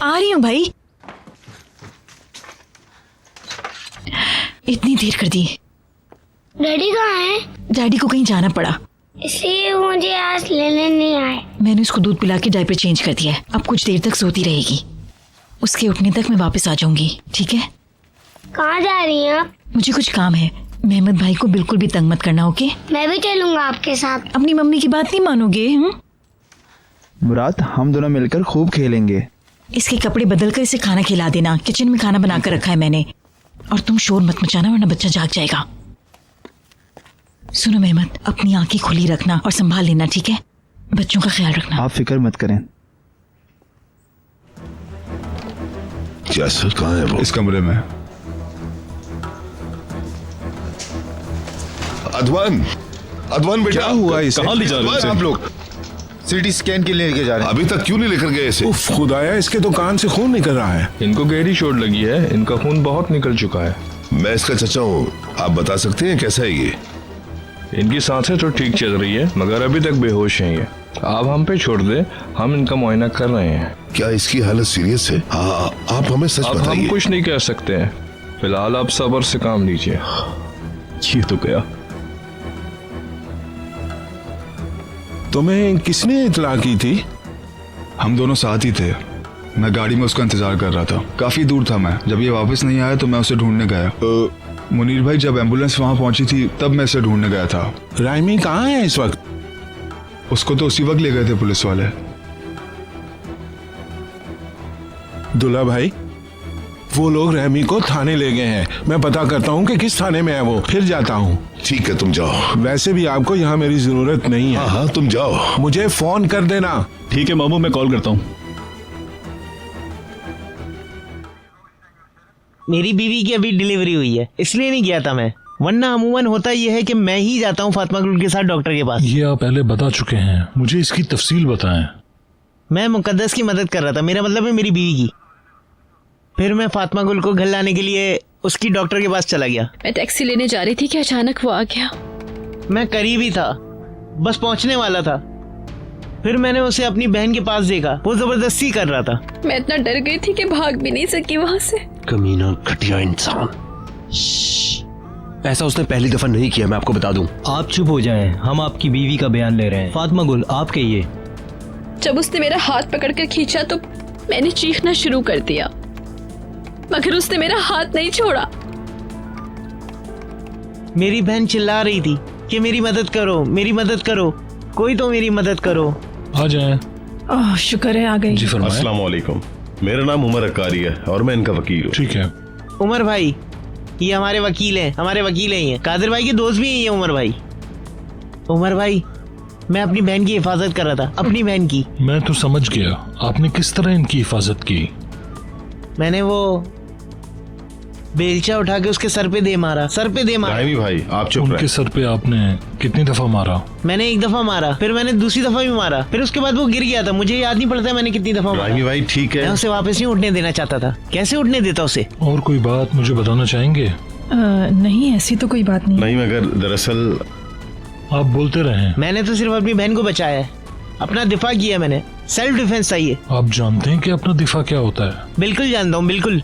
आ रही हूँ भाई। इतनी देर कर दी। डैडी कहाँ है? डैडी को कहीं जाना पड़ा, इसलिए वो मुझे आज लेने नहीं आए। मैंने उसको दूध पिला के डायपर चेंज कर दिया है। अब कुछ देर तक सोती रहेगी, उसके उठने तक मैं वापस आ जाऊंगी, ठीक है? कहाँ जा रही हैं आप? मुझे कुछ काम है। मेहमद भाई को बिल्कुल भी तंग मत करना, ओके? मैं भी चलूंगा आपके साथ। अपनी मम्मी की बात नहीं मानोगे? मुराद, हम दोनों मिलकर खूब खेलेंगे। इसके कपड़े बदल कर इसे खाना खिला देना। किचन में खाना बना कर रखा है मैंने। और तुम शोर मत मचाना वरना बच्चा जाग जाएगा। सुनो मेहमद, अपनी आंखें खुली रखना और संभाल लेना, ठीक है? बच्चों का ख्याल रखना। आप फिक्र मत करें। यासर कहाँ है वो? इस कमरे में। अदवान, अदवान बेटा, क्या हुआ इसे? कहाँ ले जा रहे हो आप लोग? सिटी स्कैन के लिए लेके जा रहे हैं। अभी तक क्यों नहीं लेकर गए इसे? उफ खुदाया, इसके तो कान से खून निकल रहा है। इनको गहरी चोट लगी है, इनका खून बहुत निकल चुका है। मैं इसका चचा हूँ, आप बता सकते हैं कैसा है ये? इनकी सांसें तो ठीक चल रही है मगर अभी तक बेहोश हैं ये। आप हम पे छोड़ दे, हम इनका मुआयना कर रहे हैं। क्या इसकी हालत सीरियस है? हाँ, आप हमें सच अब हम बताइए। कुछ नहीं कह सकते हैं, फिलहाल आप सब्र से काम लीजिए। ये तो गया। तुम्हें किसने इतला की थी? हम दोनों साथ ही थे। मैं गाड़ी में उसका इंतजार कर रहा था। काफी दूर था मैं। जब ये वापस नहीं आया तो मैं उसे ढूंढने गया। मुनीर भाई, जब एम्बुलेंस वहां पहुंची थी तब मैं उसे ढूंढने गया था। रायमी कहाँ है इस वक्त? उसको तो उसी वक्त ले गए थे पुलिस वाले। दुल्हा भाई, वो लोग रहमी को थाने ले गए हैं। मैं पता करता हूँ कि किस थाने में है वो, फिर जाता हूँ। ठीक है, तुम जाओ। वैसे भी आपको यहाँ मेरी जरूरत नहीं है। हाँ हाँ, तुम जाओ। मुझे फोन कर देना। ठीक है मामू, मैं कॉल करता हूँ। मेरी बीवी की अभी डिलीवरी हुई है, इसलिए नहीं गया था मैं, वरना अमूमन होता यह है कि मैं ही जाता हूँ फातिमा गुल के साथ डॉक्टर के पास। ये आप पहले बता चुके हैं, मुझे इसकी तफसील बताएं। मैं मुकद्दस की मदद कर रहा था, मेरा मतलब है मेरी बीवी की। फिर मैं फातिमा गुल को घर लाने के लिए उसकी डॉक्टर के पास चला गया। मैं टैक्सी लेने जा रही थी कि अचानक वो आ गया। मैं करीब ही था, बस पहुंचने वाला था। फिर मैंने उसे अपनी बहन के पास देखा, वो जबरदस्ती कर रहा था। मैं इतना डर गई थी कि भाग भी नहीं सकी वहाँ से। कमीना घटिया इंसान। ऐसा उसने पहली दफा नहीं किया, मैं आपको बता दूं। आप चुप हो जाएं, हम आपकी बीवी का बयान ले रहे हैं। फातिमा गुल, आप कहिए। जब उसने मेरा हाथ पकड़कर खींचा तो मैंने चीखना शुरू कर दिया, मगर उसने मेरा हाथ नहीं छोड़ा। मेरी बहन चिल्ला रही थी कि मेरी मदद करो, मेरी मदद करो, कोई तो मेरी मदद करो। आ जाएं। ओह शुक्र है आ गई। जी फरमाएं। अस्सलाम वालेकुम, मेरा नाम उमर अक्कारी है और मैं इनका वकील हूँ। ठीक है। उमर भाई, ये हमारे वकील हैं, हमारे वकील हैं ये। कादिर भाई के दोस्त भी हैं ये उमर भाई। उमर भाई, मैं अपनी बहन की हिफाजत कर रहा था, अपनी बहन की। मैं तो समझ गया, आपने किस तरह इनकी हिफाजत की? मैंने वो बेलचा उठा के उसके सर पे दे मारा, सर पे दे मारा। रायमी भाई, आप चुप उनके रहे। सर पे आपने कितनी दफा मारा? मैंने एक दफा मारा, फिर मैंने दूसरी दफा भी मारा, फिर उसके बाद वो गिर गया था। मुझे याद नहीं पड़ता मैंने कितनी दफा रायमी मारा। भाई ठीक मैं है। उसे वापस नहीं उठने देना चाहता था। कैसे उठने देता उसे? और कोई बात मुझे बताना चाहेंगे? नहीं, ऐसी तो कोई बात नहीं। नहीं, मगर दरअसल आप बोलते रहें। मैंने तो सिर्फ अपनी बहन को बचाया है, अपना दिफा किया मैंने, सेल्फ डिफेंस था ये। आप जानते हैं कि अपना दिफा क्या होता है? बिल्कुल जानता हूँ, बिल्कुल।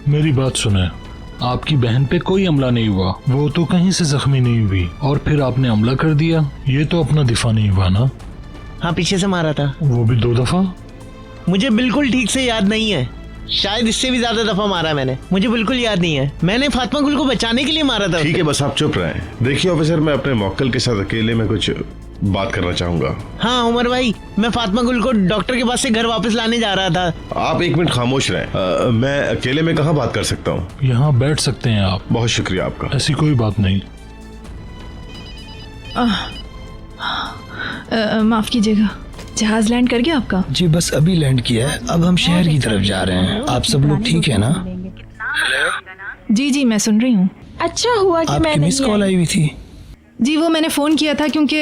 मेरी बात सुने, आपकी बहन पे कोई हमला नहीं हुआ, वो तो कहीं से जख्मी नहीं हुई, और फिर आपने हमला कर दिया। ये तो अपना दिफा नहीं हुआ ना? हाँ, पीछे से मारा था, वो भी 2 दफा। मुझे बिल्कुल ठीक से याद नहीं है, शायद इससे भी ज्यादा दफा मारा मैंने, मुझे बिल्कुल याद नहीं है। मैंने फातिमा गुल को बचाने के लिए मारा था। ठीक है, बस आप चुप रहे। देखिए ऑफिसर, मैं अपने मौक्कल के साथ अकेले में कुछ बात करना चाहूंगा। हाँ उमर भाई, मैं फातिमा गुल को डॉक्टर के पास से घर वापस लाने जा रहा था। आप 1 मिनट खामोश रहें। मैं अकेले में कहाँ बात कर सकता हूँ? यहाँ बैठ सकते हैं आप। बहुत शुक्रिया आपका। ऐसी कोई बात नहीं। माफ कीजिएगा, जहाज लैंड कर गया आपका? जी बस अभी लैंड किया है, अब हम शहर की तरफ जा रहे हैं। आप सब लोग ठीक है ना? जी जी, मैं सुन रही हूँ। अच्छा हुआ कि मैं आपकी मिस कॉल आई हुई थी। जी वो मैंने फ़ोन किया था क्योंकि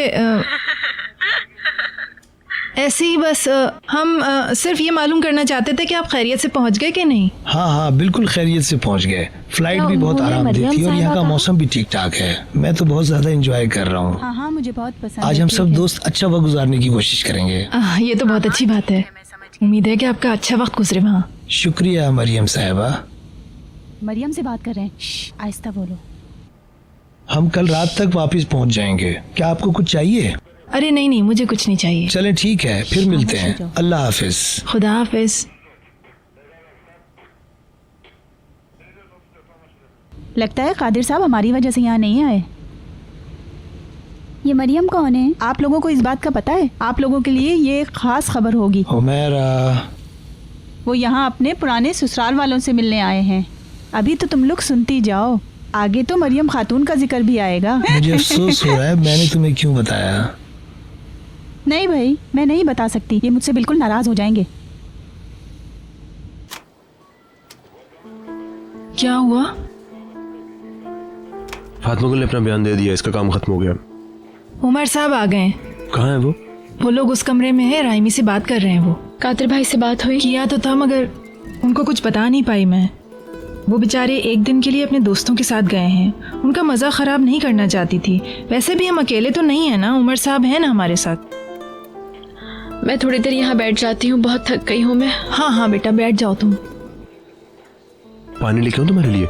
ऐसे ही बस हम सिर्फ ये मालूम करना चाहते थे कि आप खैरियत से पहुंच गए कि नहीं। हाँ हाँ बिल्कुल खैरियत से पहुंच गए। फ्लाइट भी बहुत आरामदेह थी और यहाँ का मौसम भी ठीक ठाक है। मैं तो बहुत ज्यादा एंजॉय कर रहा हूँ। हाँ मुझे बहुत पसंद। आज हम सब दोस्त अच्छा वक्त गुजारने की कोशिश करेंगे। ये तो बहुत अच्छी बात है। उम्मीद है कि आपका अच्छा वक्त गुजरे वहाँ। शुक्रिया मरियम साहिबा। मरियम से बात कर रहे हैं, आहिस्ता बोलो। हम कल रात तक वापस पहुंच जाएंगे। क्या आपको कुछ चाहिए? अरे नहीं नहीं, मुझे कुछ नहीं चाहिए। चलें ठीक है, फिर मिलते हैं। अल्लाह हाफिज। खुदा हाफिज। लगता है कादिर साहब हमारी वजह से यहाँ नहीं आए। ये मरियम कौन है? आप लोगों को इस बात का पता है? आप लोगों के लिए ये एक खास खबर होगी। हुमैरा, वो यहाँ अपने पुराने ससुराल वालों से मिलने आए हैं। अभी तो तुम लोग सुनती जाओ, आगे तो मरियम खातून का जिक्र भी आएगा। मुझे अफसोस हो रहा है मैंने तुम्हें क्यों बताया। नहीं भाई, मैं नहीं बता सकती, ये मुझसे बिल्कुल नाराज हो जाएंगे। क्या हुआ? फातिमा गुल ने अपना बयान दे दिया, इसका काम खत्म हो गया। उमर साहब आ गए। कहाँ है वो? वो लोग उस कमरे में है, राइमी से बात कर रहे हैं। वो कादिर भाई से बात हुई? किया तो था मगर उनको कुछ बता नहीं पाई मैं। वो बेचारे एक दिन के लिए अपने दोस्तों के साथ गए हैं, उनका मज़ा ख़राब नहीं करना चाहती थी। वैसे भी हम अकेले तो नहीं है ना, उमर साहब है ना हमारे साथ। मैं थोड़ी देर यहाँ बैठ जाती हूँ, बहुत थक गई हूँ मैं। हाँ हाँ बेटा, बैठ जाओ तुम। पानी लेके आऊं तुम्हारे लिए?